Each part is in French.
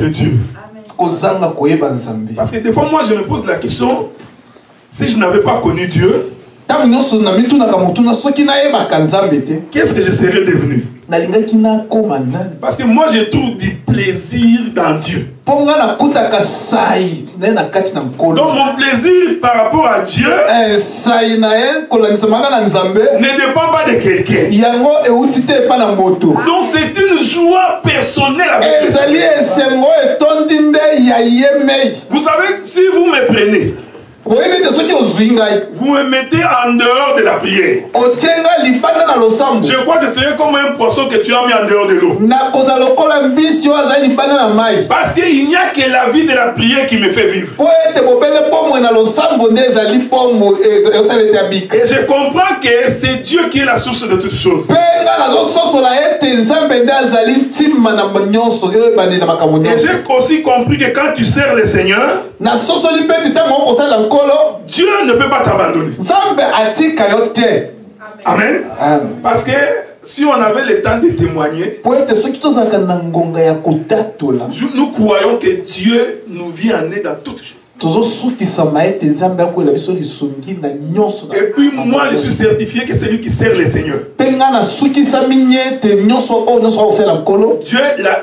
Dieu. Parce que des fois, moi, je me pose la question, si je n'avais pas connu Dieu, qu'est-ce que je serais devenu? Parce que moi, je trouve du plaisir dans Dieu. Donc mon plaisir par rapport à Dieu ne dépend pas de quelqu'un. Donc c'est une joie personnelle avec les Vous savez, si vous me prenez, vous me mettez en dehors de la prière. Je crois que c'est comme un poisson que tu as mis en dehors de l'eau. Parce qu'il n'y a que la vie de la prière qui me fait vivre. Et je comprends que c'est Dieu qui est la source de toutes choses. Et j'ai aussi compris que quand tu sers le Seigneur, Dieu ne peut pas t'abandonner. Amen. Parce que si on avait le temps de témoigner, nous croyons que Dieu nous vient en aide dans toutes choses. Et puis moi je suis certifié que c'est lui qui sert le Seigneur. Dieu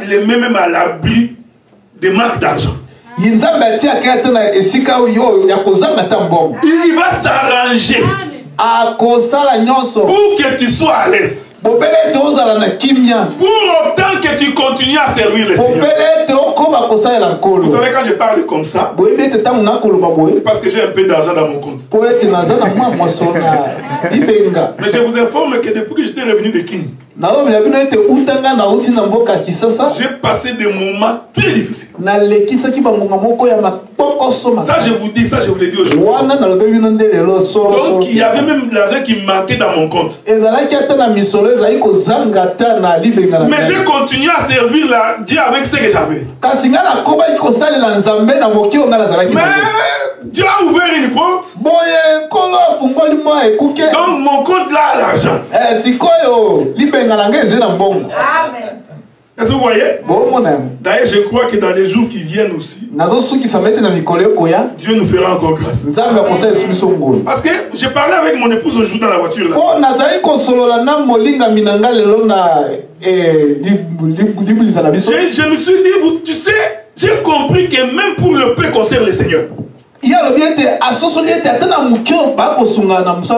le met même à l'abri des marques d'argent. Il va s'arranger pour que tu sois à l'aise. Pour autant que tu continues à servir le Seigneur. Vous savez, quand je parle comme ça, c'est parce que j'ai un peu d'argent dans mon compte. Mais je vous informe que depuis que j'étais revenu de King, j'ai passé des moments très difficiles. Ça je vous dis, ça je vous l'ai dit aujourd'hui. Donc il y avait même de l'argent qui manquait dans mon compte. Mais j'ai continué à servir Dieu avec ce que j'avais. Mais Dieu a ouvert une porte. Donc mon compte là a l'argent. Est-ce que vous voyez? D'ailleurs, je crois que dans les jours qui viennent aussi, Dieu nous fera encore grâce. Parce que j'ai parlé avec mon épouse aujourd'hui dans la voiture. Là. Je me suis dit, tu sais, j'ai compris que même pour le peu qu'on sert le Seigneur,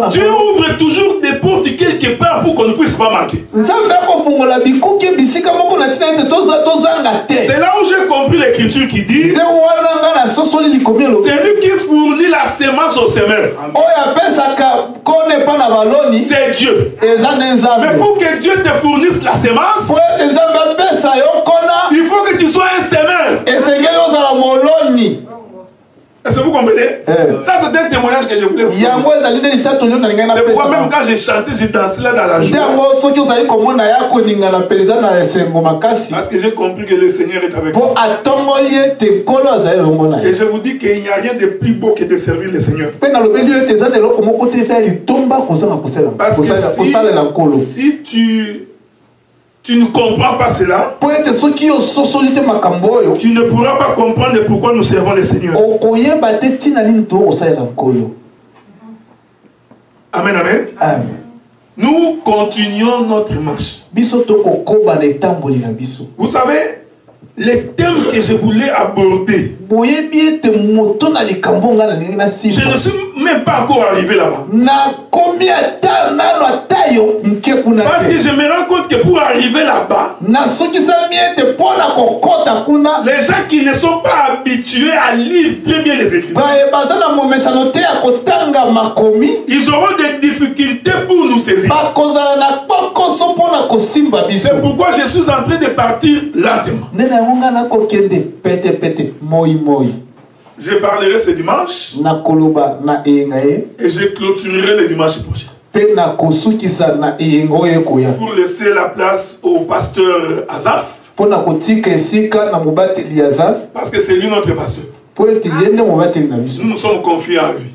Dieu ouvre toujours des portes quelque part pour qu'on ne puisse pas manquer. C'est là où j'ai compris l'écriture qui dit c'est lui qui fournit la semence au semeur. C'est Dieu. Mais pour que Dieu te fournisse la semence, il faut que tu sois un semeur. Est-ce que vous comprenez? Ça c'est un témoignage que je voulais vous dire. C'est pourquoi même quand j'ai chanté, j'ai dansé là dans la joie. Parce que j'ai compris que le Seigneur est avec moi. Et je vous dis qu'il n'y a rien de plus beau que de servir le Seigneur. Parce que si tu ne comprends pas cela, tu ne pourras pas comprendre pourquoi nous servons le Seigneur. Amen, amen. Nous continuons notre marche. Vous savez, les thèmes que je voulais aborder, je ne suis même pas encore arrivé là-bas. Parce que je me rends compte que pour arriver là-bas, les gens qui ne sont pas habitués à lire très bien les Écritures, ils auront des difficultés pour nous saisir. C'est pourquoi je suis en train de partir lentement. Je parlerai ce dimanche et je clôturerai le dimanche prochain pour laisser la place au pasteur Azaf, parce que c'est lui notre pasteur. Nous nous sommes confiés à lui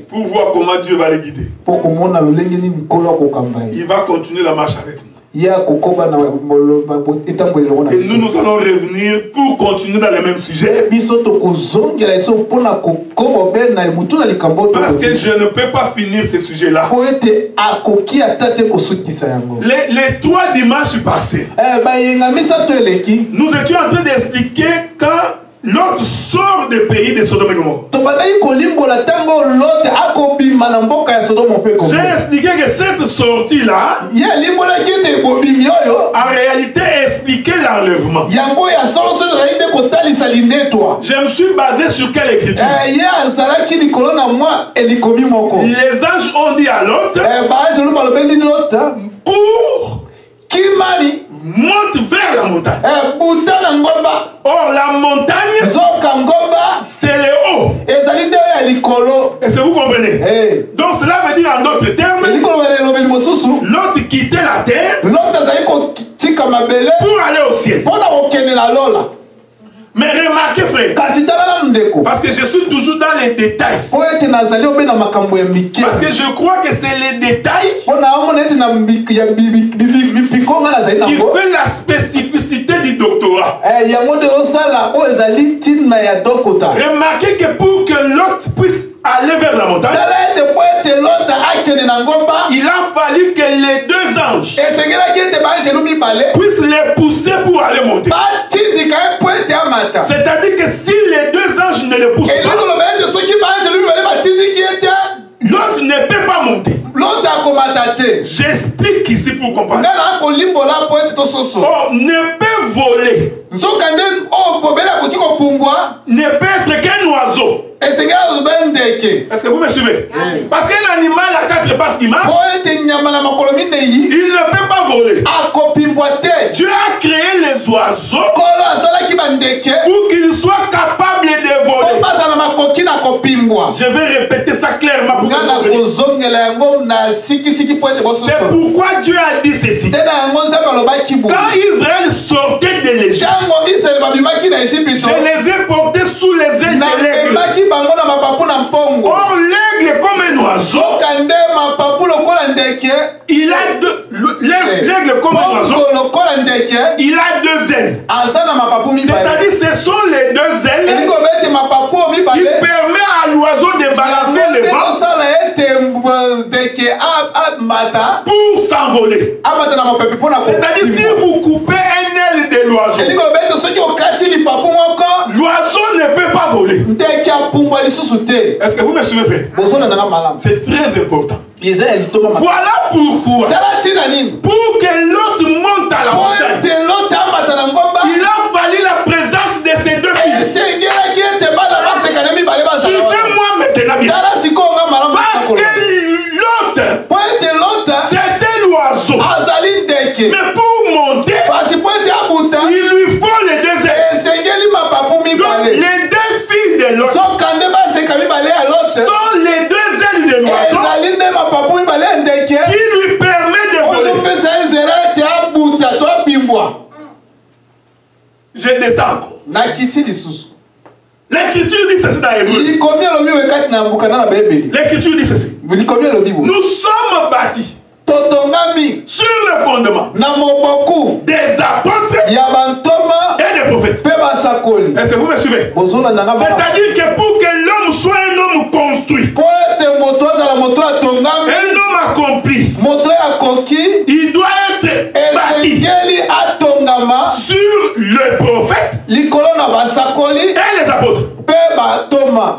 pour voir comment Dieu va les guider. Il va continuer la marche avec nous. Et nous allons revenir pour continuer dans le même sujet. Parce que je ne peux pas finir ce sujet-là. Les 3 dimanches passés, nous étions en train d'expliquer quand Lot sort du pays de Sodome et Gomorrhe. J'ai expliqué que cette sortie-là, en réalité, expliquait l'enlèvement. Je me suis basé sur quelle écriture? Les anges ont dit à Lot, cours, monte vers la montagne. Or la montagne, c'est le haut. Est-ce que vous comprenez? Donc cela veut dire en d'autres termes, l'autre quittait la terre pour aller au ciel. Mais remarquez frère, parce que je suis toujours dans les détails, parce que je crois que c'est les détails qui fait la spécificité du doctorat. Remarquez que pour que l'autre puisse aller vers la montagne, il a fallu que les 2 anges puissent les pousser pour aller monter. C'est-à-dire que si les 2 anges ne les poussent pas, l'autre ne peut pas monter. J'explique ici pour comprendre. On ne peut voler, ne peut être qu'un oiseau. Est-ce que vous me suivez? Parce qu'un animal à 4 pattes qui marche, il ne peut pas voler. Dieu a créé les oiseaux pour qu'ils soient capables de voler. Je vais répéter ça clairement pour que vous compreniez. C'est pourquoi Dieu a dit ceci. Quand Israël sortait de l'Égypte, je les ai portés sous les ailes de l'aigle. Or l'aigle comme un oiseau, il a l'aigle comme un oiseau, il a 2 ailes. C'est-à-dire ce sont les 2 ailes qui permettent à l'oiseau de balancer le vent pour s'envoler. C'est-à-dire si vous coupez un aile de l'oiseau, l'oiseau ne peut pas voler. Est-ce que vous me suivez frère? C'est très important. Voilà pourquoi, pour que l'autre monte à la montagne, il a fallu la présence de ces 2 filles. Suivez-moi maintenant bien. Parce que l'autre, c'était l'oiseau. Mais pour monter, il lui faut les 2 ailes. Donc les 2 filles de l'autre sont les 2 ailes de l'oiseau qui lui permet de voler. Je descends. L'écriture dit ceci dans Hébreu. L'écriture dit ceci. Nous sommes bâtis sur le fondement des apôtres et des prophètes. Est-ce que vous me suivez? C'est-à-dire que pour que l'homme soit un homme construit, un homme accompli, il doit être bâti sur le prophète et les apôtres.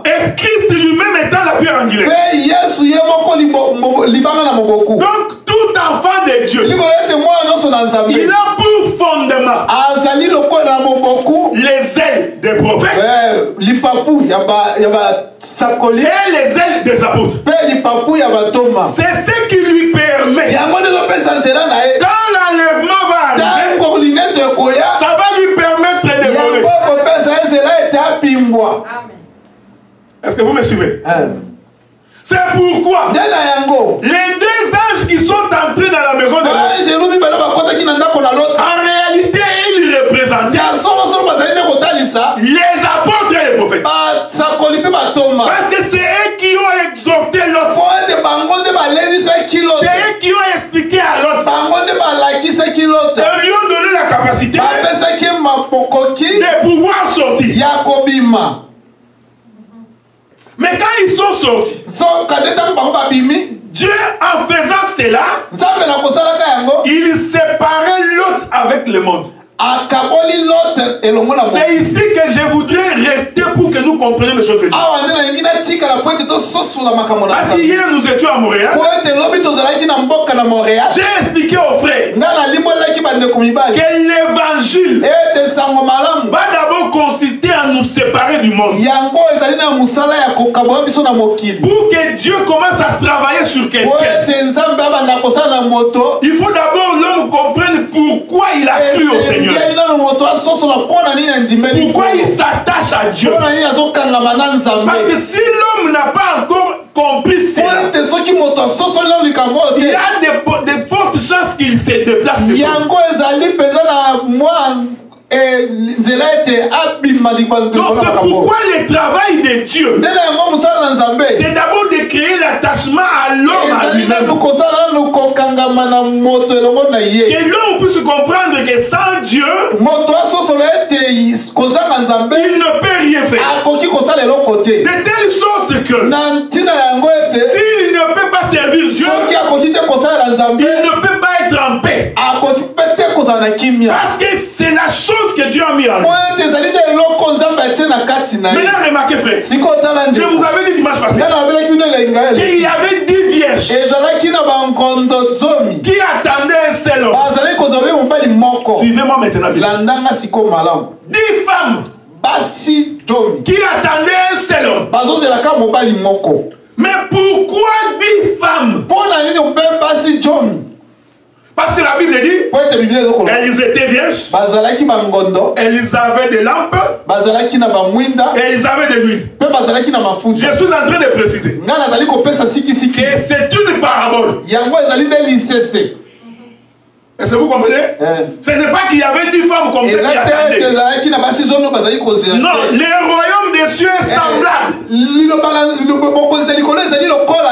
Et Christ lui-même étant la pierre angulaire. Donc tout enfant de Dieu, il a pour fondement les ailes des prophètes et les ailes des apôtres. C'est ce qui lui permet, quand l'enlèvement va arriver, ça va lui permettre de voler. Est-ce que vous me suivez? C'est pourquoi les 2 anges qui sont entrés dans la maison de l'autre, en réalité ils représentaient les apôtres et les prophètes. Parce que c'est eux qui ont exhorté l'autre. C'est eux qui ont expliqué à l'autre lui ont donné la capacité de pouvoir sortir. Mais quand ils sont sortis, Dieu, en faisant cela, il séparait l'autre avec le monde. C'est ici que je voudrais rester pour que nous comprenions les choses de Dieu. Parce qu'hier nous étions à Montréal. J'ai expliqué aux frères que l'évangile va d'abord consister à nous séparer du monde. Pour que Dieu commence à travailler sur quelqu'un, il faut d'abord l'homme comprenne pourquoi il a cru au Seigneur. Pourquoi il s'attache à Dieu? Parce que si l'homme n'a pas encore compris cela, il y a de fortes chances qu'il se déplace de donc c'est pourquoi le travail de Dieu, c'est d'abord de créer l'attachement à l'homme à lui-même. Que l'homme puisse comprendre que sans Dieu, il ne peut rien faire. De telle sorte que s'il ne peut pas servir Dieu, il ne peut pas être en paix. Parce que c'est la chose que Dieu a mis en lui. Maintenant remarquez frère, je vous avais dit dimanche passé qu'il y avait 10 vierges qui attendaient un seul homme. Suivez-moi maintenant. 10 femmes qui attendaient un seul homme. Mais pourquoi 10 femmes? Parce que la Bible dit, elles étaient vierges, elles avaient des lampes, et elles avaient de l'huile. Je suis en train de préciser que c'est une parabole. Est-ce que vous comprenez? Ce n'est pas qu'il y avait 10 femmes comme ça qui attendaient. Non, le royaume des cieux est semblable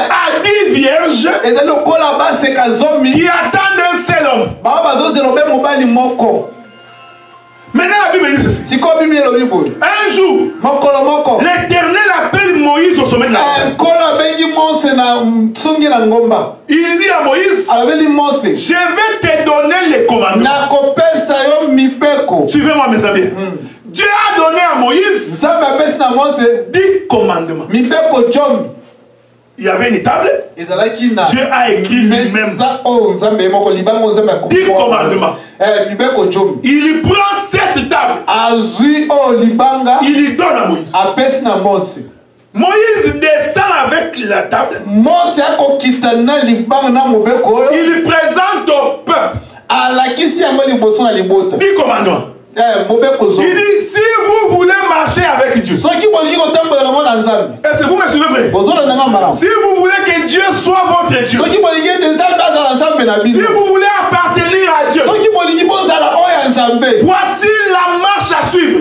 à 10 vierges qui attendent un seul homme. Maintenant la Bible dit ceci. Un jour, l'Éternel appelle Moïse au sommet de la montagne. Il dit à Moïse, je vais te donner les commandements. Suivez-moi mes amis. Dieu a donné à Moïse 10 commandements. Il y avait une table. Dieu a écrit lui-même 10 commandements. Il prend cette table. Il lui donne à Moïse. Moïse descend avec la table. Il présente au peuple 10 commandements. Il dit, si vous voulez marcher avec Dieu, est-ce que vous me suivez frère? Si vous voulez que Dieu soit votre Dieu, si vous voulez appartenir à Dieu, voici la marche à suivre.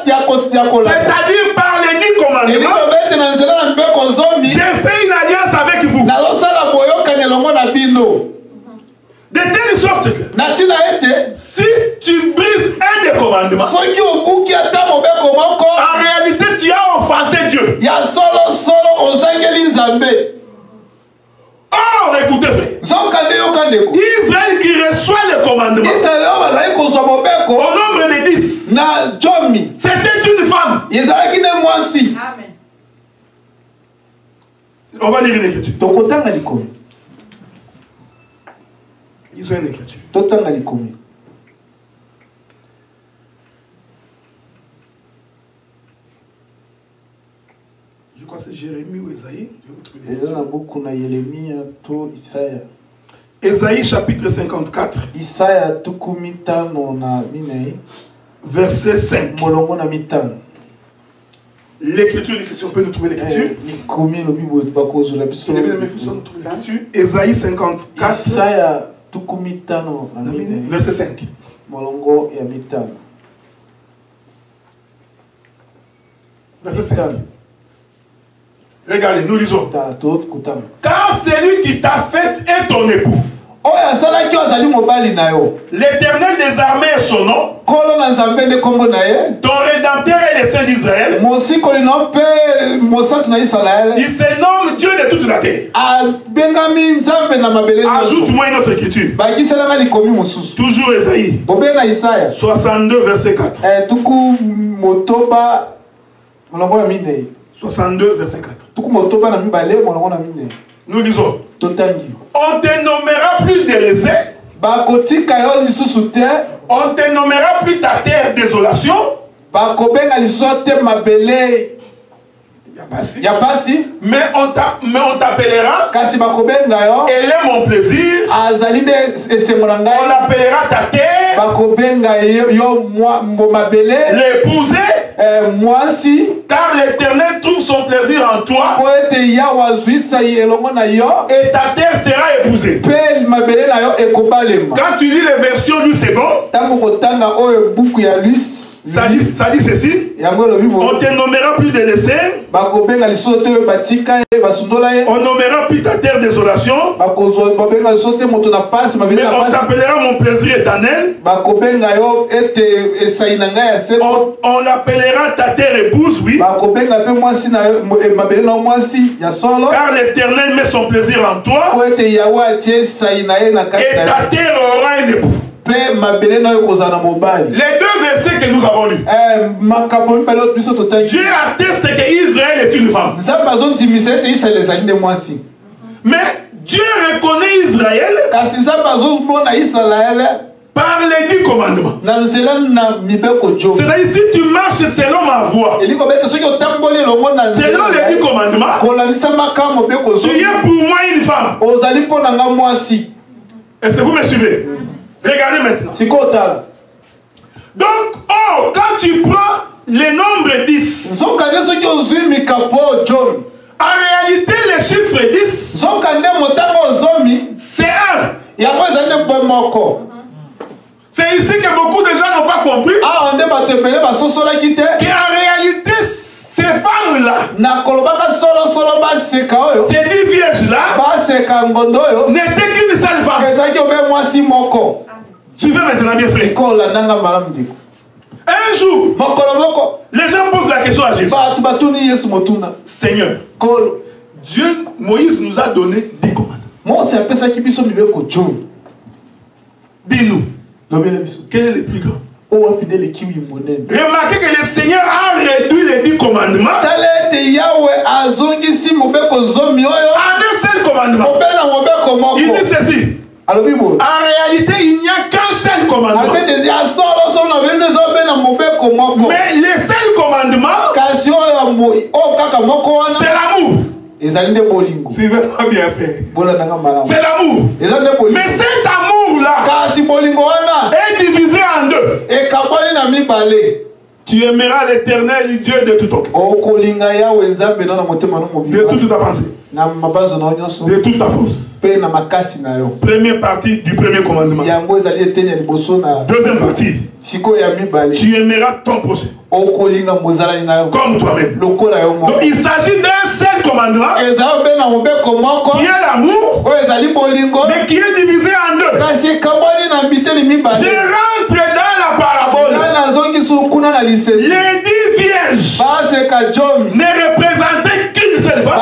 C'est-à-dire par les 10 commandements, j'ai fait une alliance avec vous. De telle sorte que si tu brises un des commandements, en réalité tu as offensé Dieu. Or, écoutez frère, Israël qui reçoit le commandement au nombre de 10, c'était une femme. Amen. On va lire une écriture. Ils ont une écriture. Je crois que c'est Jérémie ou Esaïe. Esaïe chapitre 54. Verset 5. L'écriture dit, si on peut nous trouver l'écriture. Esaïe 54. Verset 5. Verset 5. Regardez, nous lisons. Car celui qui t'a fait est ton époux. L'éternel des armées est son nom. Ton rédempteur est le Saint d'Israël. Il se nomme Dieu de toute la terre. Ajoute-moi une autre écriture. Toujours Esaïe 62 verset 4. 62 verset 4. Nous lisons. On te nommera plus délaissé. On te nommera plus ta terre désolation. Mais on t'appellera. Elle est mon plaisir. On l'appellera ta terre. L'épousée. Car l'Éternel trouve son plaisir en toi. Et ta terre sera épousée. Quand tu lis les versions lui c'est bon. Ça dit ceci. On te nommera plus délaissé. On nommera plus ta terre désolation. Mais on t'appellera mon plaisir éternel. On l'appellera ta terre épouse, oui. Car l'Éternel met son plaisir en toi. Et ta terre aura un époux. Les deux versets que nous avons lus. Dieu atteste qu'Israël est une femme. Mais Dieu reconnaît Israël par les 10 commandements. C'est-à-dire si tu marches selon ma voie, selon les 10 commandements, tu es pour moi une femme. Est-ce que vous me suivez? Regardez maintenant. Donc, quand tu prends le nombre 10, en réalité, le chiffre 10, c'est 1. C'est ici que beaucoup de gens n'ont pas compris qu'en réalité, ces femmes-là, ces 10 vierges-là, n'étaient qu'une seule femme. Suivez maintenant bien frère. Un jour, les gens posent la question à Jésus. Seigneur, Dieu, Moïse nous a donné 10 commandements. Dis-nous, quel est le plus grand? Remarquez que le Seigneur a réduit les 10 commandements en un seul commandement. Il dit ceci. En réalité, il n'y a qu'un seul commandement. Mais le seul commandement, c'est l'amour. Suivez-moi bien, frère. C'est l'amour. Mais cet amour-là est divisé en deux. Tu aimeras l'Éternel, Dieu de tout ton cœur, de toute ta pensée, de toute ta force. Première partie du premier commandement. Deuxième partie. Tu aimeras ton prochain comme toi-même. Donc il s'agit d'un seul commandement qui est l'amour, mais qui est divisé en deux. Je rentre dans la parabole. Les 10 vierges ne représentaient qu'une seule femme,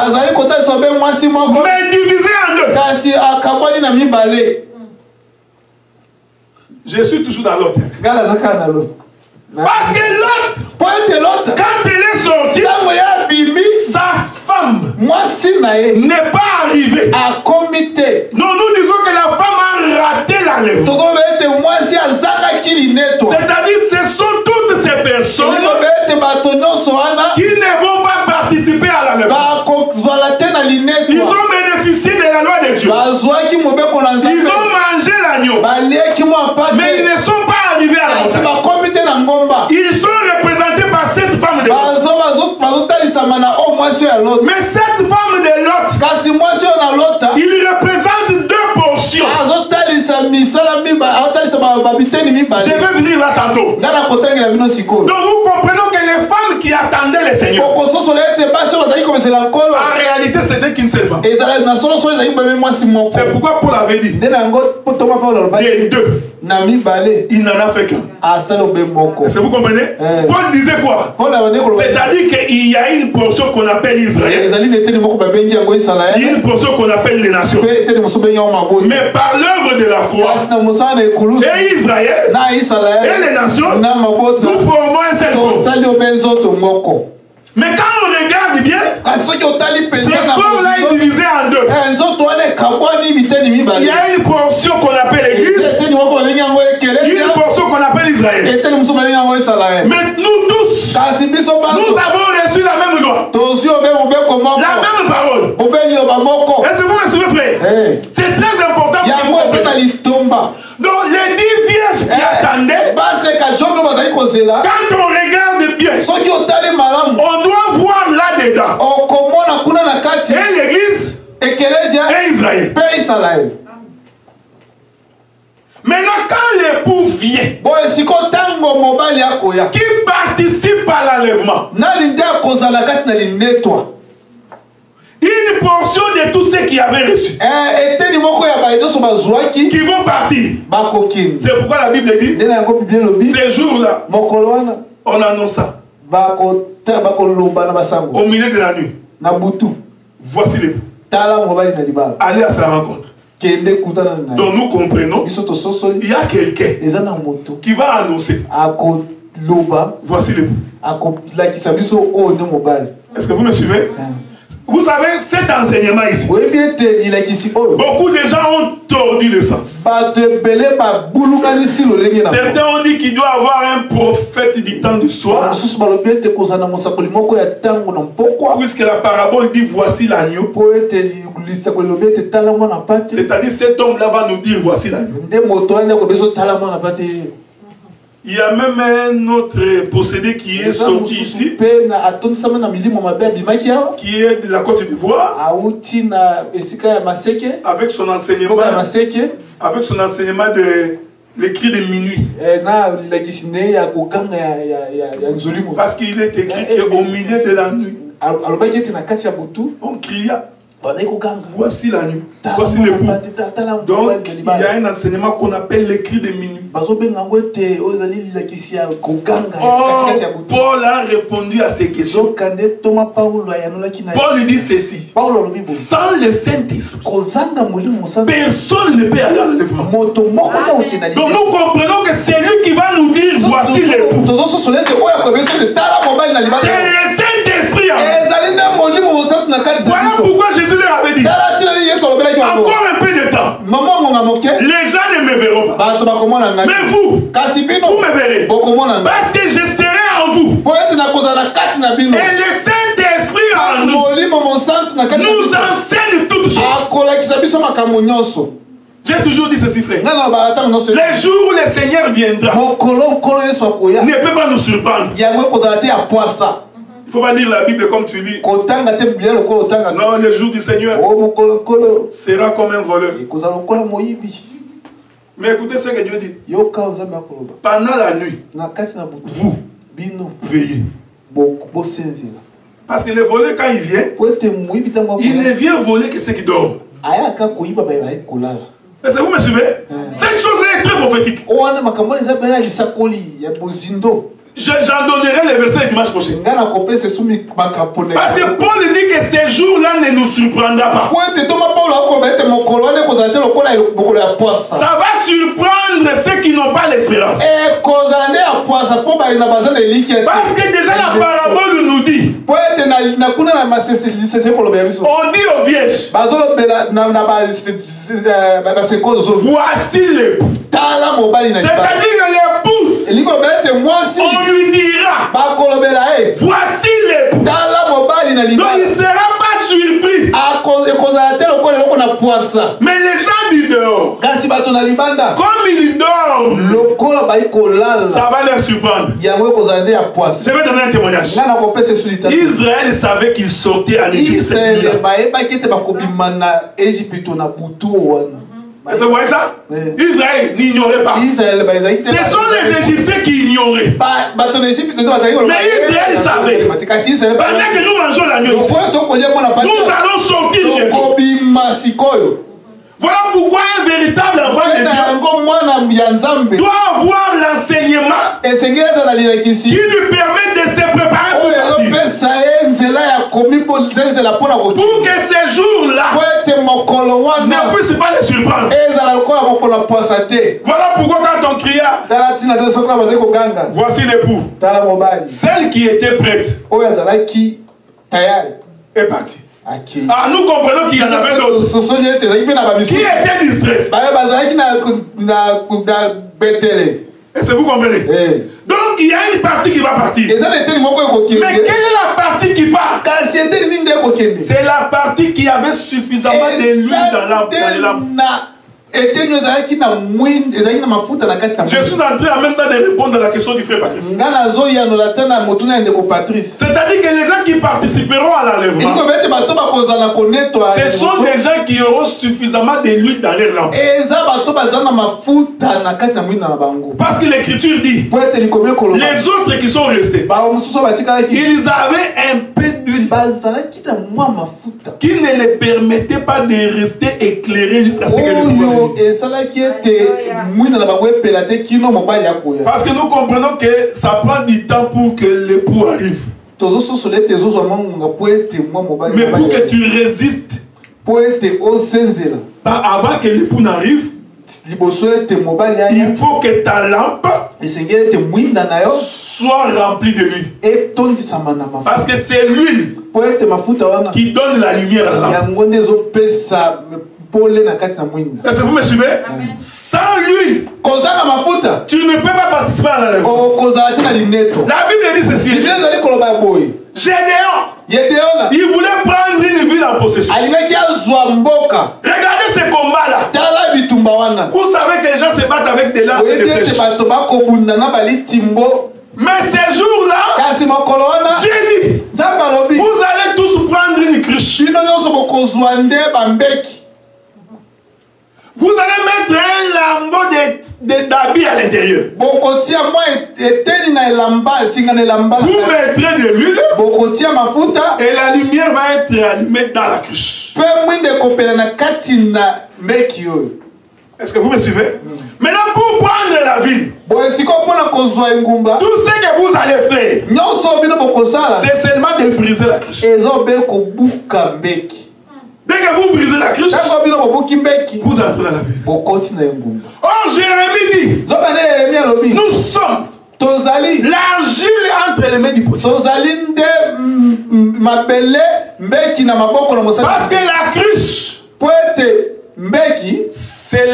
mais divisées en deux. Je suis toujours dans l'autre. Parce que l'autre, quand elle est sortie, sa femme n'est pas arrivée. Non, nous disons que la femme a raté l'enlèvement. C'est-à-dire ce sont toutes ces personnes qui ne vont pas participer à l'enlèvement. Ils ont bénéficié de la loi de Dieu. Ils ont mangé l'agneau. Mais ils ne sont pas arrivés à l'altar. Ils sont représentés par cette femme de l'autre. Mais cette femme de l'autre, il représente deux portions. Je vais venir là tantôt. Donc nous comprenons que les femmes qui attendaient le Seigneur, en réalité était c'était qu'une seule femme. C'est pourquoi Paul avait dit des deux, il n'en a fait qu'un. Est-ce que vous comprenez? Paul disait quoi? C'est-à-dire qu'il y a une portion qu'on appelle Israël, il y a une portion qu'on appelle les nations. Mais par l'œuvre de la croix, et Israël et les nations, nous formons un seul corps. Mais quand on regarde bien, ce corps-là est divisé en deux. Il y a une portion qu'on appelle l'Église, il y a une portion qu'on appelle Israël. Mais nous tous, nous avons reçu la même loi, la même parole. Est-ce que vous me suivez, frère? C'est très important pour vous. Donc les 10 vierges qui attendaient, quand on regarde bien, on doit voir là-dedans et l'Église et Israël. Maintenant, quand l'époux vient, qui participe à l'enlèvement, une portion de tous ceux qui avaient reçu, qui vont partir. C'est pourquoi la Bible dit, ces jours-là, on annonce ça. Au milieu de la nuit, voici l'époux. Allez à sa rencontre. Donc nous comprenons, il y a quelqu'un qui va annoncer, voici l'époux. Est-ce que vous me suivez? Vous savez, cet enseignement ici, beaucoup de gens ont tordu le sens. Certains ont dit qu'il doit avoir un prophète du temps de soir, puisque la parabole dit voici l'agneau. C'est-à-dire cet homme-là va nous dire voici l'agneau. Il y a même un autre possédé qui est sorti ici, qui est de la Côte d'Ivoire, avec son enseignement de l'écrit de minuit. Parce qu'il est écrit qu'au milieu de la nuit, on cria, voici l'agneau, voici l'époux. Donc il y a un enseignement qu'on appelle l'écrit de minuit. Paul a répondu à ces questions. Paul dit ceci: sans le Saint-Esprit, personne ne peut aller à l'enlèvement. Donc nous comprenons que c'est lui qui va nous dire voici l'époux. C'est le Saint-Esprit. Voilà pourquoi Jésus leur avait dit, encore un peu de temps, les gens ne me verront pas, mais vous me verrez, parce que je serai en vous, et le Saint-Esprit en nous nous enseigne toutes choses. J'ai toujours dit ceci, frère. Les jours où le Seigneur viendra ne peut pas nous surprendre. Il ne faut pas lire la Bible comme tu lis. Non, le jour du Seigneur sera comme un voleur. Mais écoutez ce que Dieu dit. Pendant la nuit, vous veillez. Parce que le voleur, quand il vient, il ne vient voler que ceux qui dorment. Est-ce que vous me suivez? Cette chose-là est très prophétique. J'en donnerai les versets le dimanche prochain. Parce que Paul dit que ces jours-là ne nous surprendra pas. Ça va surprendre ceux qui n'ont pas l'espérance. Parce que déjà la parabole nous dit, on dit aux vierges, voici l'époux. C'est-à-dire que l'épouse, on lui dira, voici l'époux. Donc il ne sera pas surpris. Mais les gens du dehors, comme ils dorment, ça va leur surprendre. Je vais donner un témoignage. Israël savait qu'il sortait en Égypte. Est-ce que vous voyez ça? Israël n'ignorait pas. Ce sont les Égyptiens qui ignorent. ignoré. Mais Israël savait. Pendant que nous mangeons l'agneau, nous allons sortir bientôt. Voilà pourquoi un véritable enfant de Dieu doit avoir l'enseignement qui lui permet de se préparer pour partir. Pour que ces jours-là ne puissent pas les surprendre. Voilà pourquoi quand on cria, voici l'époux, celle qui était prête est partie. Ah, nous comprenons qu'il y en avait d'autres qui étaient distraites. Est-ce que vous comprenez? Donc il y a une partie qui va partir. Mais quelle est la partie qui part? C'est la partie qui avait suffisamment de l'huile dans la lampe. Je suis en train en même temps de répondre à la question du frère Patrice. C'est-à-dire que les gens qui participeront à l'enlèvement, ce sont des gens qui auront suffisamment de l'huile dans leur lampe. Parce que l'écriture dit, les autres qui sont restés, ils avaient un peu d'huile qui ne les permettait pas de rester éclairés jusqu'à ce que le parce que nous comprenons que ça prend du temps pour que l'époux arrive. Mais pour que tu résistes avant que l'époux n'arrive, il faut que ta lampe soit remplie de l'huile. Parce que c'est l'huile qui donne la lumière à la lampe. Est-ce que vous me suivez? Sans lui, tu ne peux pas participer à l'enlèvement. La Bible dit ceci. Gédéon, il voulait prendre une ville en possession. Regardez ce combat-là. Vous savez que les gens se battent avec des lances et des flèches. Mais ces jours-là, Dieu dit, vous allez tous prendre une cruche. Vous allez mettre un lambeau d'habits à l'intérieur. Vous mettrez de l'huile et la lumière va être allumée dans la cruche. Est-ce que vous me suivez? Maintenant, pour prendre la ville, tout ce que vous allez faire, c'est seulement de briser la cruche. Dès que vous brisez la cruche, vous entrez dans la ville. Oh, Jérémie dit, nous sommes l'argile entre les mains du potier. Parce que la cruche, c'est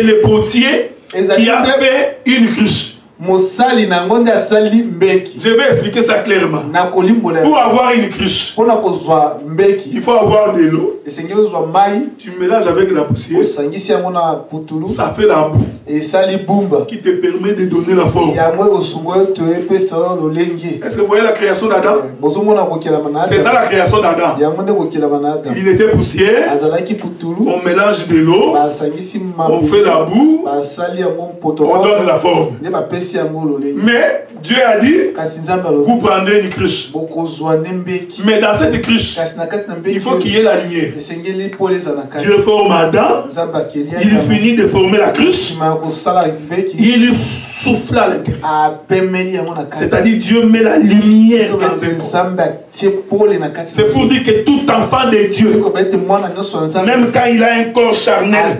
le potier qui a fait une cruche. Je vais expliquer ça clairement. Pour avoir une cruche, il faut avoir de l'eau. Tu mélanges avec la poussière. Ça fait la boue qui te permet de donner la forme. Est-ce que vous voyez la création d'Adam? C'est ça la création d'Adam. Il était poussière. On mélange de l'eau. On fait la boue. On donne la forme. Mais Dieu a dit, vous prendrez une cruche. Mais dans cette cruche, il faut qu'il y ait la lumière. Dieu forme Adam, il finit de former la cruche, il souffle à l'intérieur. C'est-à-dire Dieu met la lumière dans un corps. C'est pour dire que tout enfant de Dieu, même quand il a un corps charnel,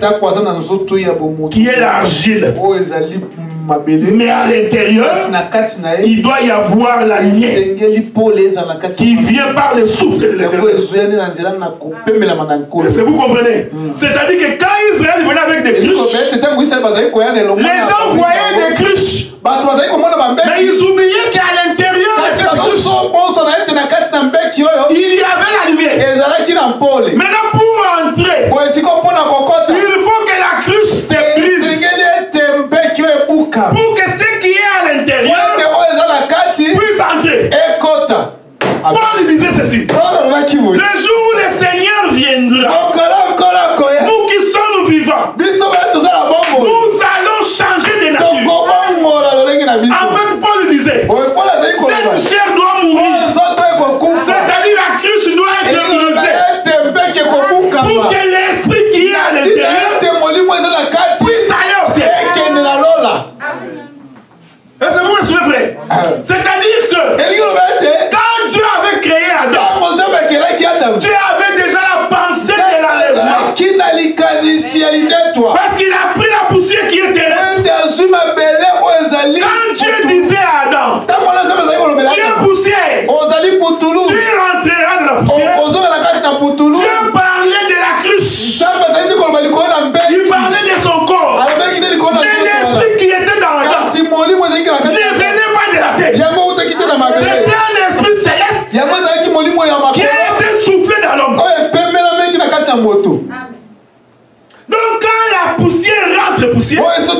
qui est l'argile, mais à l'intérieur, il doit y avoir la lumière qui vient par le souffle de l'intérieur. Est-ce que vous comprenez? C'est-à-dire que quand Israël venait avec des cruches, les gens voyaient des cruches, mais ils oubliaient qu'à l'intérieur de cette cruche, il y avait la lumière. Maintenant, pour entrer, il faut que la cruche se brise. Pour que ce qui est à l'intérieur puisse entrer. Paul disait ceci. Le jour où le Seigneur viendra, nous qui sommes vivants, nous allons changer de nature. frère. C'est-à-dire que quand Dieu avait créé Adam, Dieu avait déjà la pensée de l'enlèvement. Parce qu'il a pris la poussière qui est terrestre. Quand Dieu disait à Adam, tu es poussière, tu rentreras dans la poussière. Dieu parlait de la cruche. Il parlait de son corps. Mais l'esprit qui était dans Adam ne venait pas de la terre. C'était un esprit céleste qui a été soufflé dans l'homme. Donc quand la poussière rentre poussière, l'esprit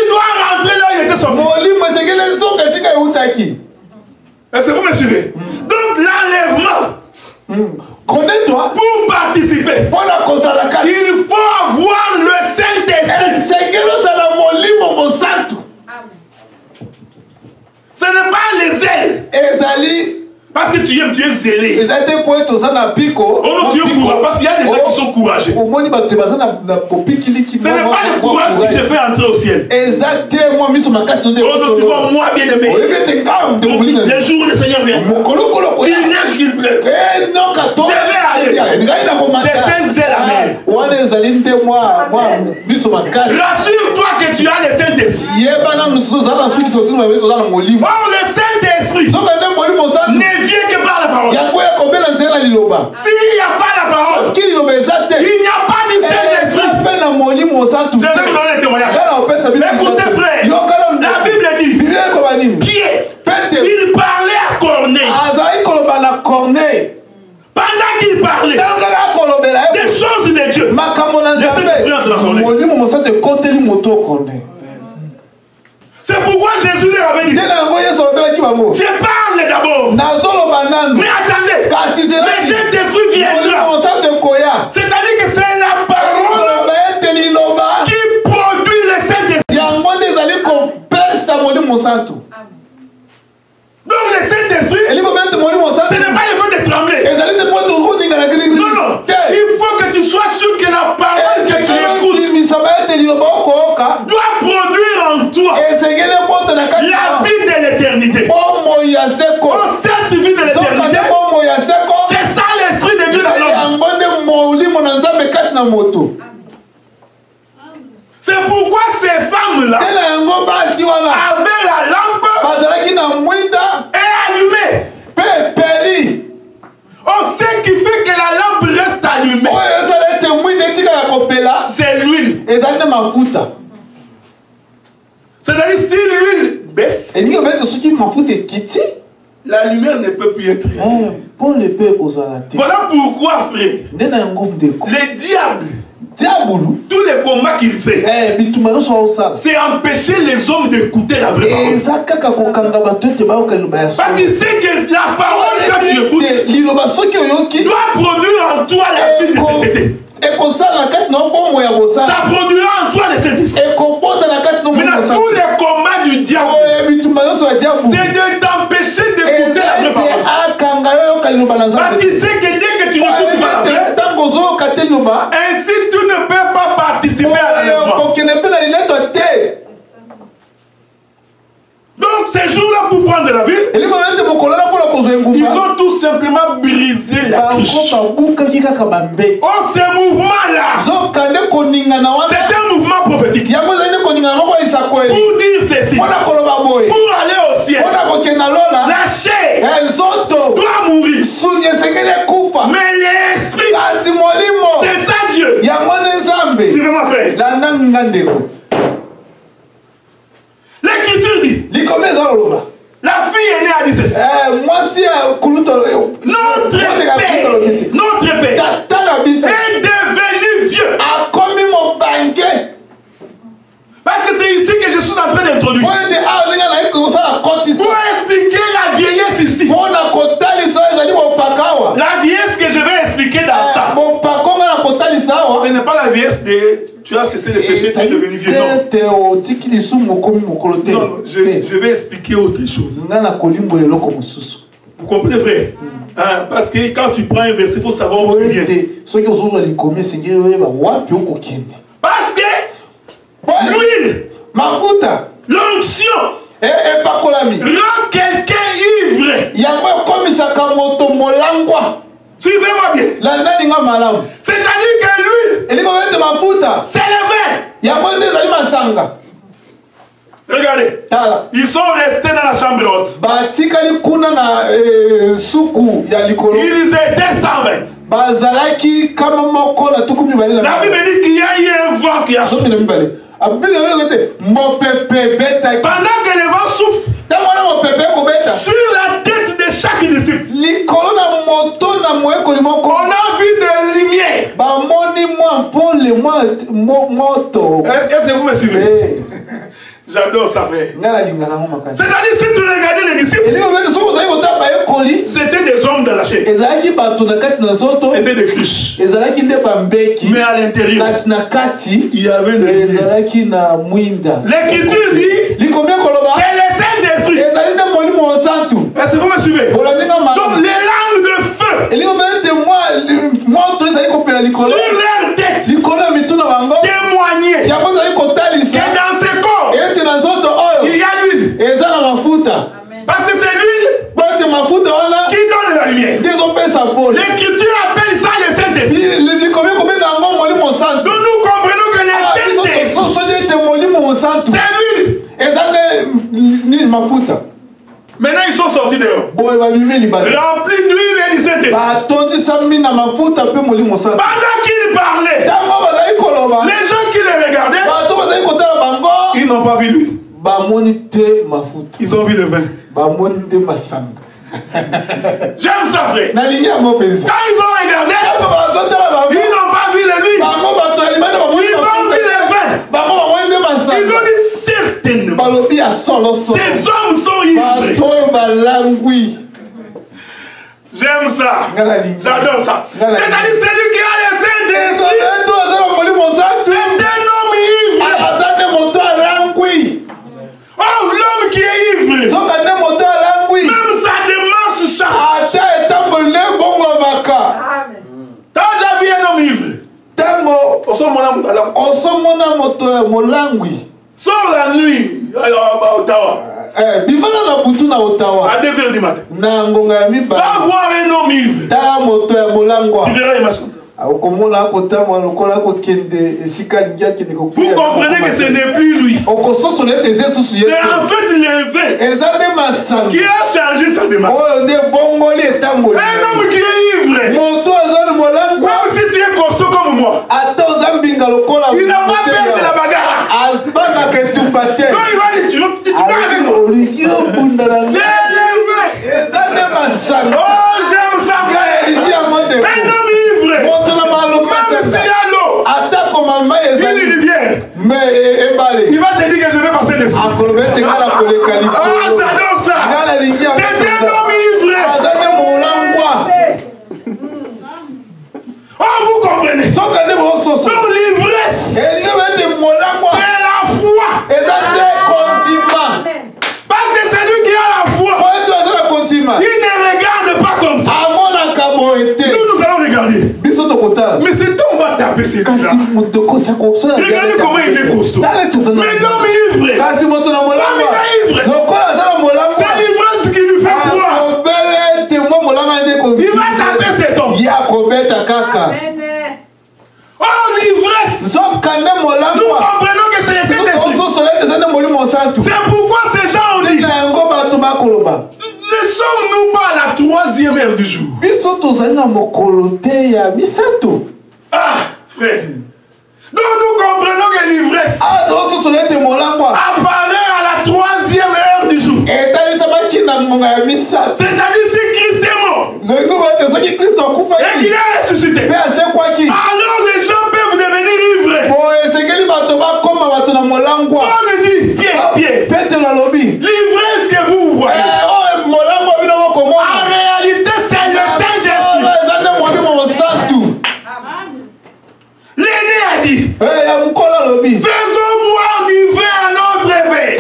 doit rentrer là où il était sorti. Est-ce que vous me suivez? Donc l'enlèvement, connais-toi, pour participer, il faut avoir le Saint-Esprit. Ce n'est pas les ailes. Parce que tu es zélé. Oh non, tu es courageux. Parce qu'il y a des gens qui sont courageux. Ce n'est pas le courage qui te fait entrer au ciel. Oh non, tu vois, moi bien aimé. Les jours où le Seigneur vient, il neige qu'il pleut. Je vais aller. C'est un zèle amer. Rassure-toi que tu as le Saint-Esprit. Oh, le Saint-Esprit ne vient que par la parole. S'il n'y a pas la parole, il n'y a pas de Saint-Esprit. Je vais vous donner un témoignage. Écoutez frère, la Bible dit, Pierre, il parlait à Corneille. Pendant qu'il parlait des choses de Dieu, c'est pourquoi Jésus leur avait dit, je parle d'abord, mais attendez, le Saint-Esprit viendra. C'est-à-dire que c'est la parole qui produit le Saint-Esprit. Donc le Saint-Esprit, ce n'est pas le fait de trembler. Non, non, il faut que tu sois sûr que la parole que tu écoutes doit produire en toi la vie de l'éternité. Oh, cette vie de l'éternité, c'est ça l'Esprit de Dieu dans l'homme. C'est pourquoi ces femmes-là avaient la lampe et allumée. Oh, ce qui fait que la lampe reste allumée, c'est l'huile. C'est-à-dire si l'huile baisse, la lumière ne peut plus être. Voilà pourquoi, frère, le diable, tous les combats qu'il fait, c'est empêcher les hommes d'écouter la vraie parole. Parce qu'il sait que la parole que tu écoutes doit produire en toi la vie de sainteté. Ça produira en toi le Saint-Esprit. Maintenant, tous les combats du diable, c'est de t'empêcher d'écouter la vraie parole. Parce qu'il sait que dès que tu n'écoutes pas la vraie, ainsi tu ne peux pas participer à l'enlèvement. Donc ces jours-là pour prendre la ville, ils ont tout simplement brisé la cruche. Oh, ce mouvement-là, c'est un mouvement prophétique. Pour dire ceci, pour aller au ciel, la chair doit mourir. Mais l'esprit, c'est ça Dieu. Suivez-moi frère. L'Écriture dit, la fille aînée a dit ceci. Notre père est devenu vieux. Parce que c'est ici que je suis en train d'introduire. Pour expliquer la vieillesse ici. La vieillesse que je vais expliquer dans ça, ce n'est pas la vieillesse de tu as cessé de pécher, tu es devenu vieux. Non, non, je vais expliquer autre chose. Vous comprenez, frère? Hein, parce que quand tu prends un verset, il faut savoir où tu viens. Parce que l'huile, l'onction Suivez-moi bien. C'est-à-dire que l'huile, c'est le vin. Regardez, ils sont restés dans la chambre haute. Ils étaient 120. La Bible dit qu'il y a eu un vent qui a soufflé. Pendant que le vent souffle sur la tête de chaque disciple, on a vu des lumières. Est-ce que vous me suivez? J'adore ça, frère. C'est-à-dire, si tu regardais les disciples, c'était des hommes de la chair. C'était des cruches. Mais à l'intérieur, il y avait des lumières. L'Écriture dit, c'est le Saint-Esprit. Est-ce que vous me suivez? Donc, les langues de feu sur leur tête témoignaient que dans ce corps, il y a l'huile. Parce que c'est l'huile qui donne la lumière. L'Écriture appelle ça le Saint-Esprit. Donc nous comprenons que le Saint-Esprit, c'est l'huile. Maintenant ils sont sortis dehors, remplis d'huile et du Saint-Esprit. Pendant qu'ils parlaient, les gens qui les regardaient, ils n'ont pas vu l'huile. Ils ont vu le vin. J'aime ça, frère. Quand ils ont regardé, ils n'ont pas vu l'huile. Ils ont vu le vin. Ils ont dit certainement, ces hommes sont ivrés. J'aime ça. J'adore ça. C'est-à-dire celui qui a le Saint-Esprit, c'est un homme ivre. Oh, l'homme qui est ivre, même sa démarche change. T'as déjà vu un homme ivre? Sors la nuit à Ottawa. À 2 h du matin. Va voir un homme ivre. Tu verras les matchs comme ça. Vous comprenez que ce n'est plus lui. C'est en fait le vin qui a changé sa démarche. Un homme qui est ivre, même si tu es costaud comme moi, il n'a pas peur de la bagarre. Quand il va dire tu vas avec moi. C'est le vin. Oh, j'aime ça. Un homme ivre, même s'il y a l'eau, une rivière, il va te dire que je vais passer dessus. Oh, j'adore ça. C'est un homme ivre. Oh, vous comprenez? Donc l'ivresse, c'est la foi. Parce que c'est lui qui a la foi. Il ne regarde pas comme ça. Nous allons regarder. Mais cet homme va taper ses gars. Regardez comment il est costaud. Mais l'homme ivre, c'est l'ivresse qui lui fait croire. Il va taper cet homme. Oh, l'ivresse. Nous comprenons que c'est le Saint-Esprit. C'est pourquoi ces gens ont dit, ne sommes-nous pas à la 3e heure du jour? Ah, frère. Donc nous comprenons que l'ivresse apparaît à la 3e heure du jour. C'est-à-dire si Christ est mort et qu'il est ressuscité, alors les gens peuvent devenir ivres. Paul dit, Pierre, l'ivresse que vous voyez, en réalité c'est le Saint-Esprit. L'aîné a dit, faisons boire du vin à notre père.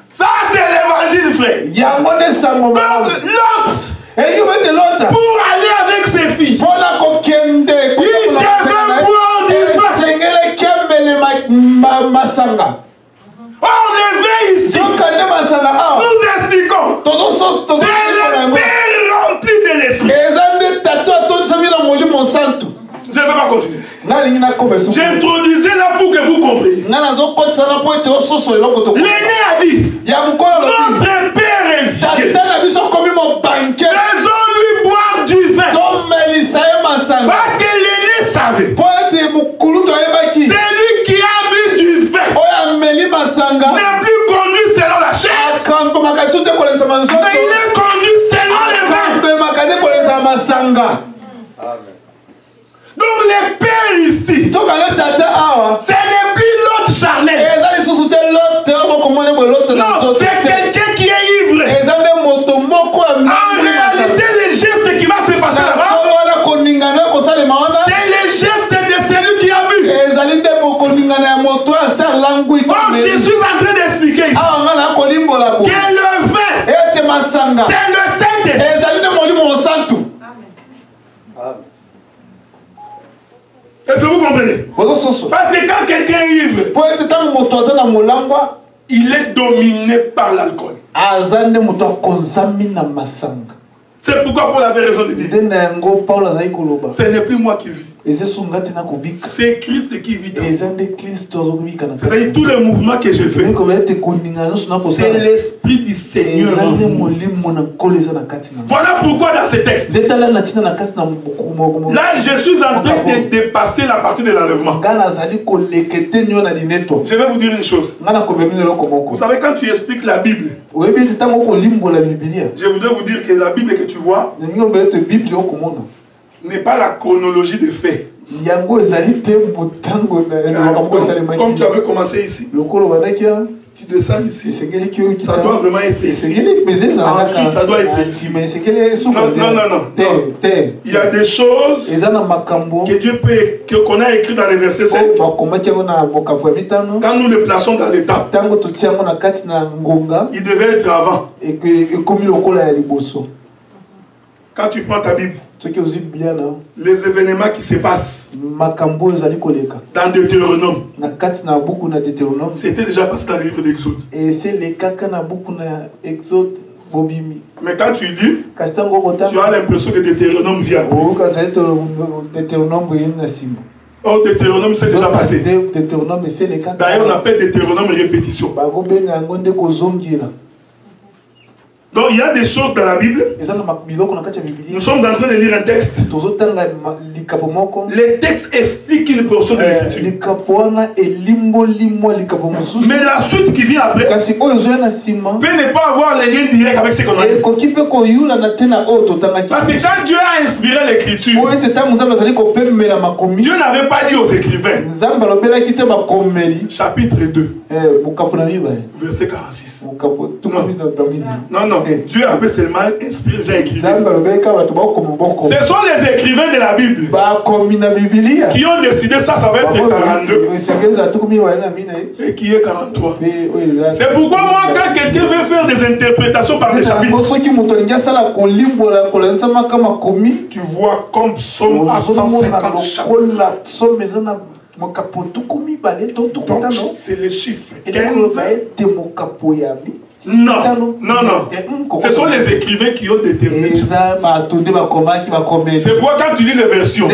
Ça c'est l'évangile, frère. Donc Lot, pour aller avec ses filles, il devait boire du vin. Enlevé ici. Nous expliquons. C'est le Père rempli de l'Esprit. Je ne vais pas continuer. J'introduisais là pour que vous compreniez. L'aîné a dit, notre Père est vieux. Faisons-lui boire du vin. Parce que l'aîné savait. C'est lui qui a bu du vin. N'est plus conduit selon la chair. Mais il est conduit selon le vin. Donc le Père ici, ce n'est plus l'autre charnel. Non, c'est quelqu'un qui est ivre. En réalité, le geste qui va se passer là-bas, c'est le geste de celui qui a bu. Bon, je suis en train d'expliquer ici que le vin, c'est le Saint-Esprit. Est-ce que vous comprenez? Parce que quand quelqu'un est ivre, il est dominé par l'alcool. C'est pourquoi, pour la vraie raison de dire, ce n'est plus moi qui vis. C'est Christ qui vit dans moi. C'est-à-dire tous les mouvements que je fais, c'est l'Esprit du Seigneur. Voilà pourquoi dans ce texte, là je suis en train de dépasser la partie de l'enlèvement. Je vais vous dire une chose. Vous savez, quand tu expliques la Bible, je voudrais vous dire que la Bible que tu vois n'est pas la chronologie des faits. Comme tu avais commencé ici, tu descends ici, ça doit vraiment être ici. Ensuite, ça doit être ici. Non. Il y a des choses que Dieu peut, qu'on a écrit dans les versets 7. Quand nous les plaçons dans les temps, il devait être avant. Quand tu prends ta Bible, les événements qui se passent dans Deutéronome, c'était déjà passé dans le livre d'Exode. Mais quand tu lis, tu as l'impression que Deutéronome vient. Or, Deutéronome, c'est déjà passé. D'ailleurs, on appelle Deutéronome répétition. Donc il y a des choses dans la Bible. Nous sommes en train de lire un texte. Les textes expliquent une portion de l'écriture. Mais la suite qui vient après peut ne pas avoir les liens directs avec ce qu'on a dit. Parce que quand Dieu a inspiré l'écriture, Dieu n'avait pas dit aux écrivains. Chapitre 2. Verset 46. Non. Dieu avait seulement inspiré, j'ai écrit. Ce sont les écrivains de la Bible qui ont décidé ça va être 42 et qui est 43. C'est pourquoi moi, quand quelqu'un veut faire des interprétations par les chapitres, tu vois comme Psaume à 150 chapitres. Donc c'est les chiffres 15. Non. Ce sont les écrivains qui ont déterminé. C'est pourquoi quand tu lis les versions,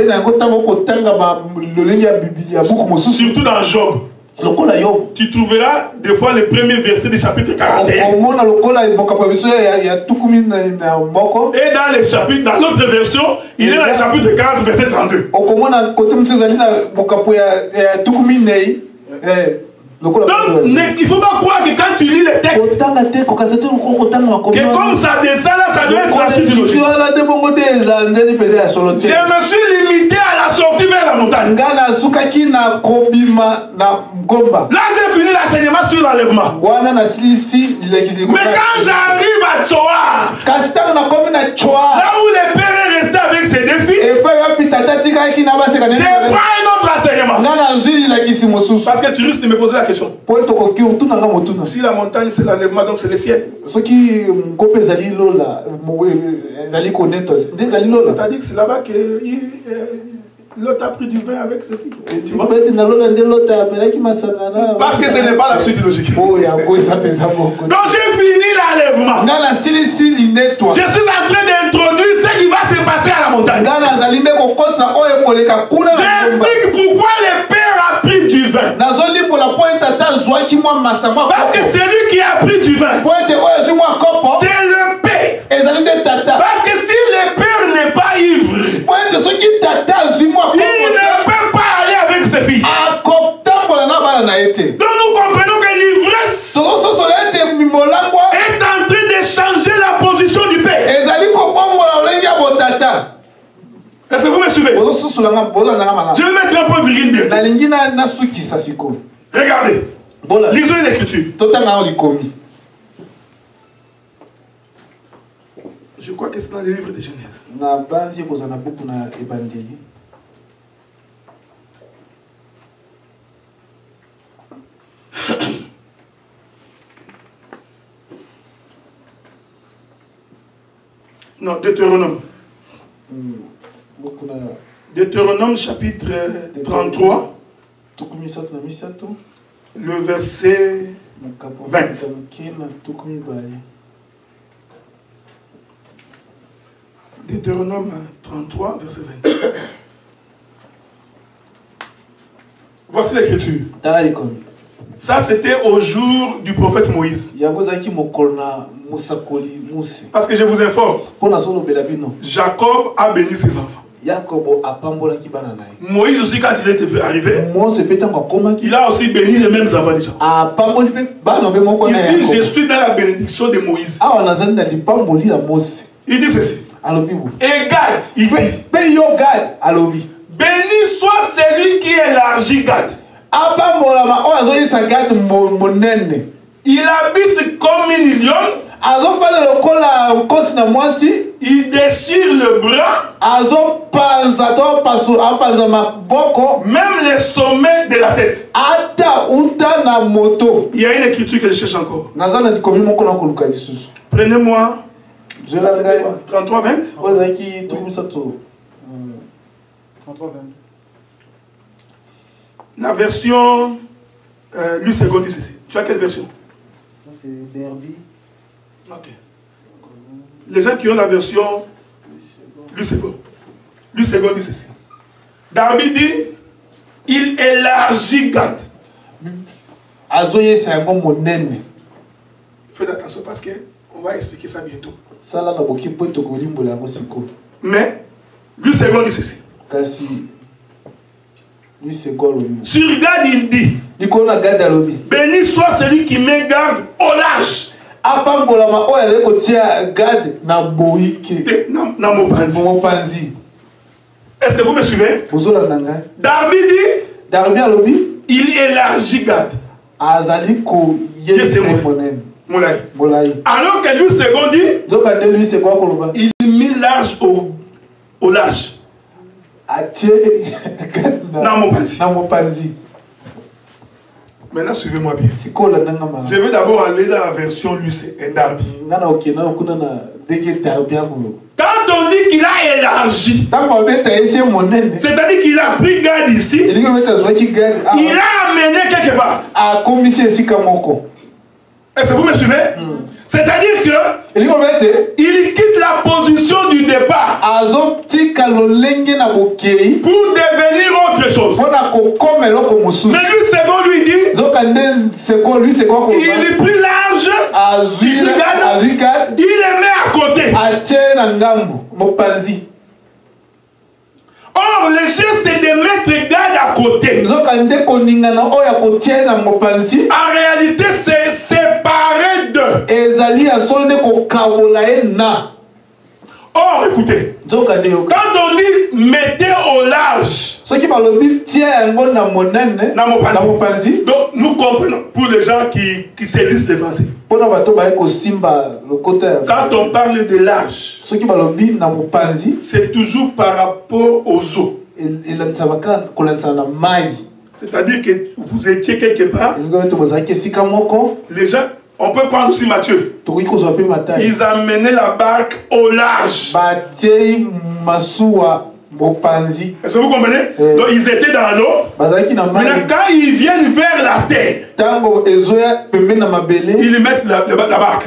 surtout dans Job, tu trouveras des fois les premiers versets du chapitre 41. Et dans les chapitres, dans l'autre version, il est dans le chapitre 40, verset 32. Donc, il ne faut pas croire que quand tu lis les textes, que comme ça descend là, ça doit être la suite logique. Je me suis limité à la sortie vers la montagne. Là, j'ai fini l'enseignement sur l'enlèvement. Mais quand j'arrive à Tsoar, là où le père est resté avec ses défis, je prends un autre enseignement. Parce que tu risques de me poser la question. Si la montagne c'est l'enlèvement, donc c'est le ciel. C'est-à-dire que c'est là-bas que L'autre a pris du vin avec ses filles. Tu vois? Parce que ce n'est pas la suite logique. Donc j'ai fini l'enlèvement. Je suis en train d'introduire ce qui va se passer à la montagne. J'explique pourquoi le père a pris du vin. Parce que celui qui a pris du vin, c'est le père. Parce que si le père n'est pas ivre, il ne peut pas aller avec ses filles. Donc nous comprenons que l'ivresse est en train de changer la position du père. Est-ce que vous me suivez? Je vais mettre un point virgule bientôt. Regardez. Lisons l'écriture. Je crois que c'est dans les livres de Genèse. Non, Deutéronome. Deutéronome chapitre 33. Le verset 20. Deutéronome 33, verset 20. Voici l'écriture. Ça, c'était au jour du prophète Moïse. Parce que je vous informe, Jacob a béni ses enfants. Moïse aussi, quand il est arrivé, il a aussi béni les mêmes enfants déjà. Ici, je suis dans la bénédiction de Moïse. Il dit ceci. Et Gad, il dit, béni soit celui qui élargit Gad. Il habite comme une lionne. Il déchire le bras. Même les sommets de la tête. Il y a une écriture que je cherche encore. Prenez-moi 33-20. La version lui second dit ceci. Tu as quelle version? Ça c'est Derby. Ok. Les gens qui ont la version lui second dit ceci. David dit, il élargit Gad. Faites attention parce que on va expliquer ça bientôt. Mais lui second dit ceci. Sur Gad, il dit, béni soit celui qui met garde au large. Est-ce que vous me suivez? David dit, il élargit Gad. Alors que lui second dit, il met large au large. Maintenant, suivez-moi bien. Je vais d'abord aller dans la version Luce et Darby. Quand on dit qu'il a élargi, c'est-à-dire qu'il a pris Gad ici, il a amené quelque part. Est-ce que vous me suivez? C'est-à-dire que il quitte la position du départ pour devenir autre chose. Mais lui, second lui dit, il est plus large, il le met à côté. Or, le geste de mettre Gad à côté, en réalité, c'est séparé d'eux. Or, écoutez, quand on dit mettez au large, donc nous comprenons pour les gens qui saisissent les français. Quand on parle de large, c'est toujours par rapport aux eaux. C'est-à-dire que vous étiez quelque part, les gens, on peut prendre aussi Matthieu. Ils amenaient la barque au large. Est-ce que vous comprenez? Donc ils étaient dans l'eau. Maintenant quand ils viennent vers la terre, ils mettent la barque.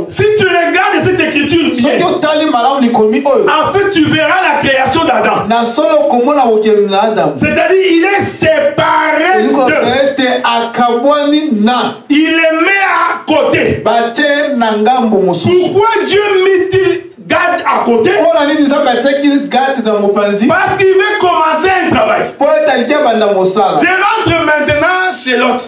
Si tu regardes cette écriture bien, en fait tu verras la création d'Adam. C'est-à-dire il est séparé d'eux. Il les met à côté. Pourquoi Dieu met-il Gad à côté? Parce qu'il veut commencer un travail. Je rentre maintenant chez Lot.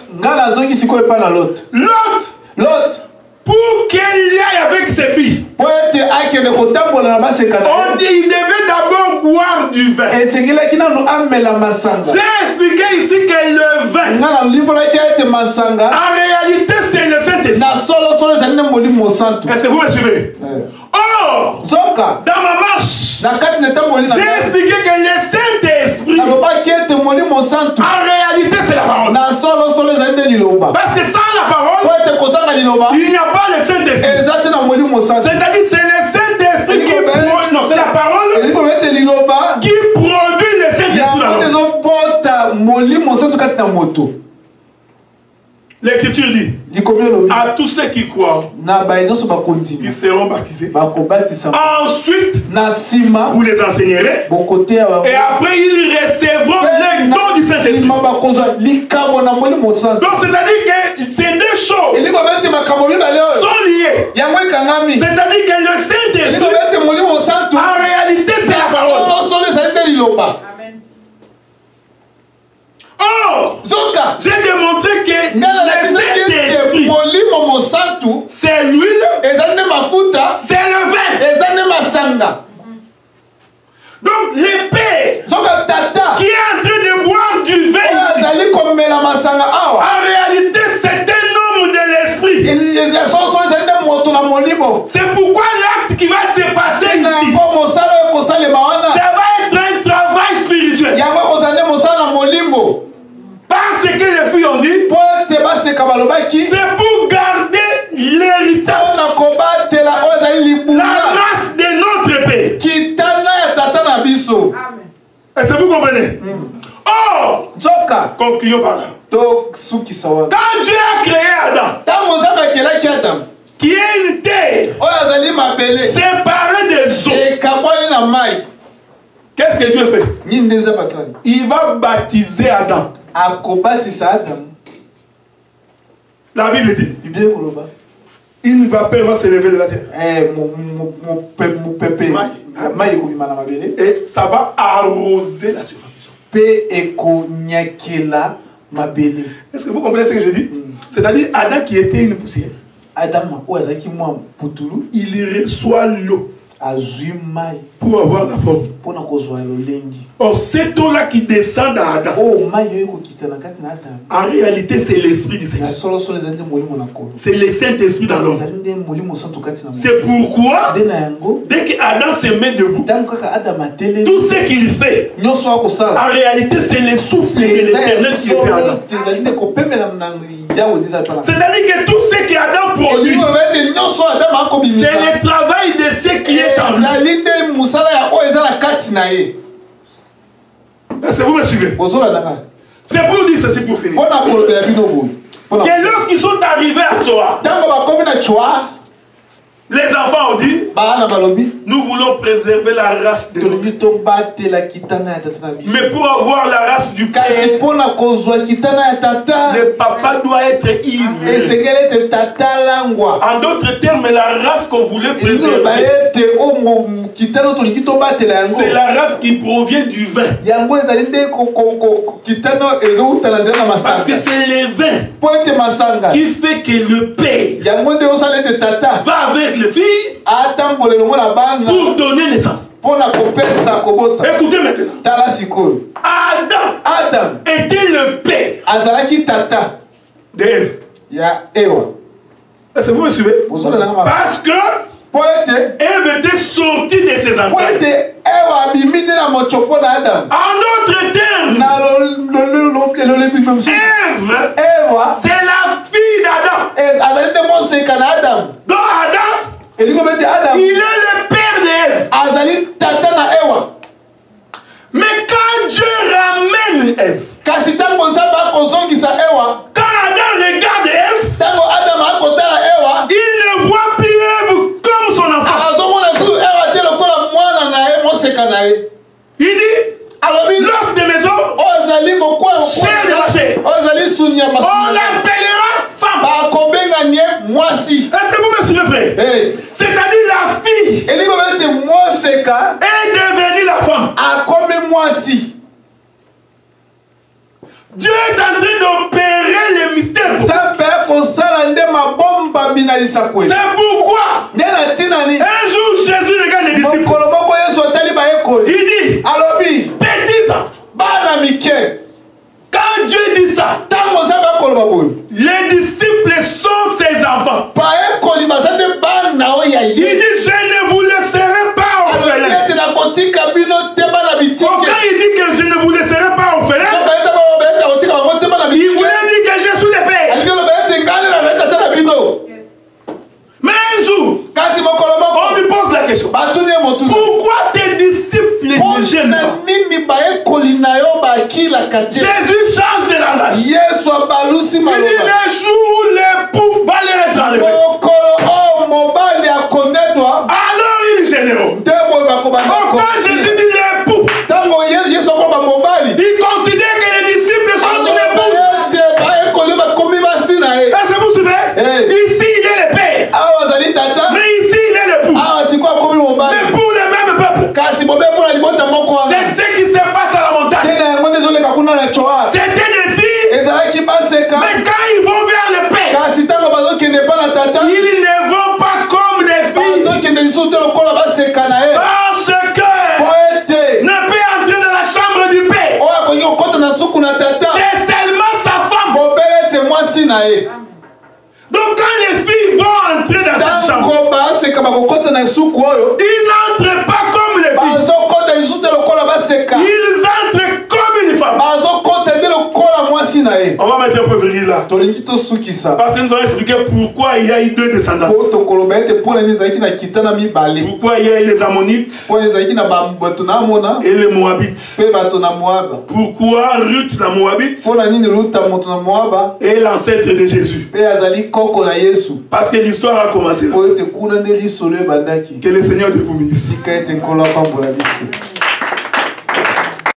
Lot, pour qu'il y aille avec ses filles, il devait d'abord boire du vin. J'ai expliqué ici que le vin, en réalité, c'est le Saint-Esprit. Est-ce que vous me suivez? Or, dans ma marche, j'ai expliqué que le Saint-Esprit, en réalité, c'est la parole. Parce que sans la parole, il n'y a pas le Saint-Esprit. C'est-à-dire c'est le Saint-Esprit qui produit, non, c'est la parole qui produit le Saint-Esprit. L'Écriture dit à tous ceux qui croient, ils seront baptisés. Ensuite, vous les enseignerez. Et après, ils recevront le don du Saint-Esprit. Donc, c'est-à-dire que ces deux choses sont liées. C'est-à-dire que le Saint-Esprit, en réalité, c'est la parole. Oh, j'ai démontré que le Saint-Esprit, c'est l'huile, c'est le vin. Donc le père qui est en train de boire du vin ici, en réalité c'est un homme de l'esprit. C'est pourquoi l'acte qui va se passer ici, ça va être un travail spirituel. Parce que les filles ont dit, c'est pour garder l'héritage, la race de notre père. Est-ce que vous comprenez? Oh, concluons par là. Quand Dieu a créé Adam, qui est une terre séparée des eaux, qu'est-ce que Dieu fait? Il va baptiser Adam. La Bible dit, une vapeur va se lever de la terre. Et ça va arroser la surface du sol. Est-ce que vous comprenez ce que je dis? C'est-à-dire Adam qui était une poussière, il reçoit l'eau pour avoir la forme. Or, cette eau-là qui descend dans Adam, en réalité, c'est l'Esprit du Seigneur. C'est le Saint-Esprit dans l'homme. C'est pourquoi, dès qu'Adam se met debout, tout ce qu'il fait, en réalité, c'est le souffle de l'Éternel qui était Adam. C'est-à-dire que tout ce qu'Adam produit, c'est le travail de ce qui est en lui. Est-ce que vous me suivez? C'est pour dire ceci pour finir. Que lorsqu'ils sont arrivés à Tsoa, les enfants ont dit, nous voulons préserver la race de notre. Mais pour avoir la race du père, le papa doit être ivre. En d'autres termes, la race qu'on voulait préserver, c'est la race qui provient du vin. Parce que c'est le vin qui fait que le père va avec les filles pour donner naissance. Écoutez maintenant. Adam était le père d'Ève. Est-ce que vous me suivez? Parce que Ève était sortie de ses entrailles. En d'autres termes, Ève, c'est la fille d'Adam. Donc Adam, il est le père d'Ève. Ève. Quand Adam regarde Ève, il ne voit plus Ève comme son enfant. Il dit, l'os de maison, chair de la chair, on l'appellera femme. Est-ce que vous me suivez, frère? C'est-à-dire la fille est devenue la femme. Dieu est en train d'opérer les mystères. C'est pourquoi un jour Jésus regarde les disciples. Il dit, petits enfants. Quand Dieu dit ça, les disciples sont ses enfants. Il dit, je ne vous laisserai pas orphelins. Pourquoi il dit que je ne vous laisserai pas orphelins? Il voulait dire que je suis le Père. Mais un jour, on lui pose la question. Pourquoi tes disciples ne gênent pas? Jésus change de langage. Il dit le jour où l'époux va les être enlevé, alors il est généreux. Quand Jésus dit l'époux, il considère que les disciples sont une épouse. Est-ce que vous suivez? Ici il est le père, mais ici il est l'époux. Mais pour le même peuple, c'est ce qui se passe à la montagne. C'était des filles, mais quand ils vont vers le père, ils ne vont pas comme des filles. Parce que ne peut entrer dans la chambre du père. C'est seulement sa femme. Donc quand les filles vont entrer dans cette chambre, ils n'entrent pas comme les filles. Ils entrent comme une femme. On va mettre un peu de là. Parce que nous allons expliquer pourquoi il y a eu deux descendants. Pourquoi il y a eu les Ammonites et les Moabites. Pourquoi Ruth la Moabite est l'ancêtre de Jésus. Parce que l'histoire a commencé là. Que le Seigneur te bénisse.